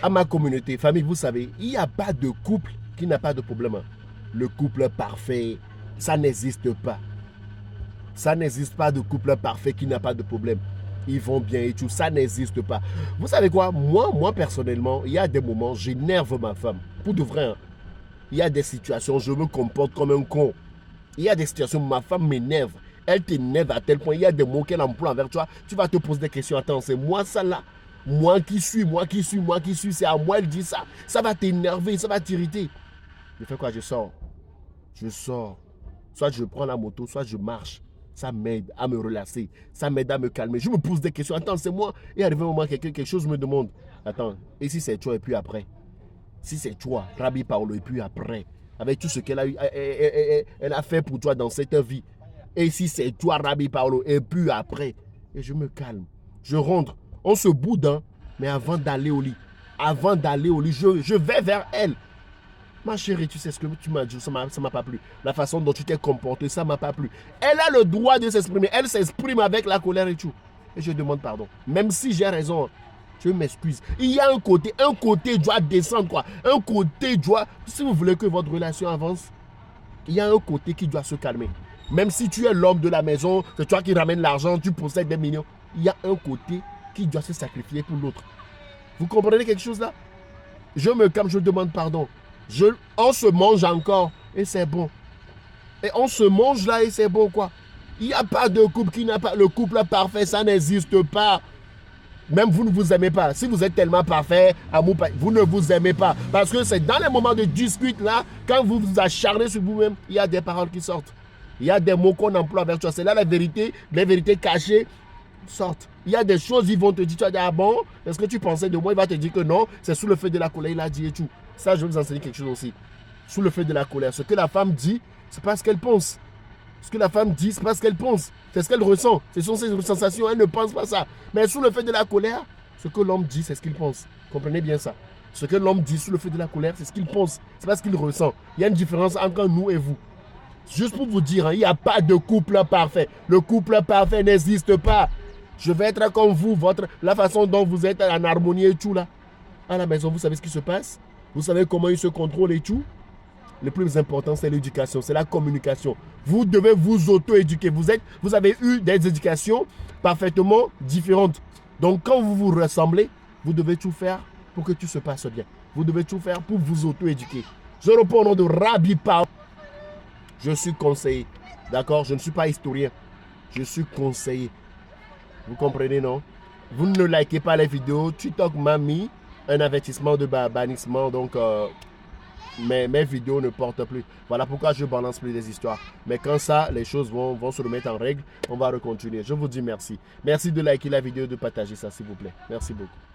à ma communauté, famille, vous savez, il n'y a pas de couple qui n'a pas de problème. Le couple parfait, ça n'existe pas. Ça n'existe pas de couple parfait qui n'a pas de problème. Ils vont bien et tout, ça n'existe pas. Vous savez quoi, moi personnellement, il y a des moments, j'énerve ma femme. Pour de vrai, hein. Il y a des situations, je me comporte comme un con. Il y a des situations où ma femme m'énerve. Elle t'énerve à tel point, il y a des mots qu'elle emploie envers toi. Tu vas te poser des questions. Attends, c'est moi ça là. Moi qui suis, c'est à moi elle dit ça. Ça va t'énerver, ça va t'irriter. Je fais quoi? Je sors. Je sors. Soit je prends la moto, soit je marche. Ça m'aide à me relaxer. Ça m'aide à me calmer. Je me pose des questions. Attends, c'est moi. Et arrivé un moment, quelque chose me demande. Attends, et si c'est toi et puis après? Si c'est toi, Rabbi Paolo, et puis après, avec tout ce qu'elle a, elle a fait pour toi dans cette vie. Et si c'est toi, Rabbi Paolo, et puis après, et je me calme. Je rentre. On se boude, hein, mais avant d'aller au lit, je vais vers elle. Ma chérie, tu sais ce que tu m'as dit, ça m'a pas plu. La façon dont tu t'es comporté, ça m'a pas plu. Elle a le droit de s'exprimer. Elle s'exprime avec la colère et tout. Et je demande pardon. Même si j'ai raison, je m'excuse. Il y a un côté doit descendre, quoi. Un côté doit, si vous voulez que votre relation avance, il y a un côté qui doit se calmer. Même si tu es l'homme de la maison, c'est toi qui ramènes l'argent, tu possèdes des millions, il y a un côté qui doit se sacrifier pour l'autre. Vous comprenez quelque chose là? Je me calme, je demande pardon. On se mange encore et c'est bon. Et on se mange là et c'est bon, quoi. Il n'y a pas de couple qui n'a pas... Le couple parfait, ça n'existe pas. Même vous ne vous aimez pas. Si vous êtes tellement parfait, amour, vous ne vous aimez pas. Parce que c'est dans les moments de dispute là, quand vous vous acharnez sur vous-même, il y a des paroles qui sortent. Il y a des mots qu'on emploie avec toi. C'est là la vérité, les vérités cachées sortent. Il y a des choses, ils vont te dire, tu vas dire, ah bon, est-ce que tu pensais de moi? Il va te dire que non, c'est sous le feu de la colère, il a dit et tout. Ça, je vais vous enseigner quelque chose aussi. Sous le feu de la colère. Ce que la femme dit, c'est pas ce qu'elle pense. Ce que la femme dit, c'est pas ce qu'elle pense. C'est ce qu'elle ressent. Ce sont ses sensations. Elle ne pense pas ça. Mais sous le feu de la colère, ce que l'homme dit, c'est ce qu'il pense. Comprenez bien ça. Ce que l'homme dit sous le feu de la colère, c'est ce qu'il pense. C'est pas ce qu'il ressent. Il y a une différence entre nous et vous. Juste pour vous dire, hein, il n'y a pas de couple parfait. Le couple parfait n'existe pas. Je vais être comme vous, la façon dont vous êtes en harmonie et tout là. À la maison, vous savez ce qui se passe? Vous savez comment ils se contrôlent et tout? Le plus important, c'est l'éducation, c'est la communication. Vous devez vous auto-éduquer. Vous avez eu des éducations parfaitement différentes. Donc, quand vous vous ressemblez, vous devez tout faire pour que tout se passe bien. Vous devez tout faire pour vous auto-éduquer. Je réponds au nom de Rabbi Paolo. Je suis conseiller. D'accord? Je ne suis pas historien. Je suis conseiller. Vous comprenez, non? Vous ne likez pas les vidéos. TikTok m'a mis un avertissement de bannissement. Donc, mes vidéos ne portent plus. Voilà pourquoi je balance plus des histoires. Mais quand ça, les choses vont se remettre en règle, on va recontinuer. Je vous dis merci. Merci de liker la vidéo, de partager ça, s'il vous plaît. Merci beaucoup.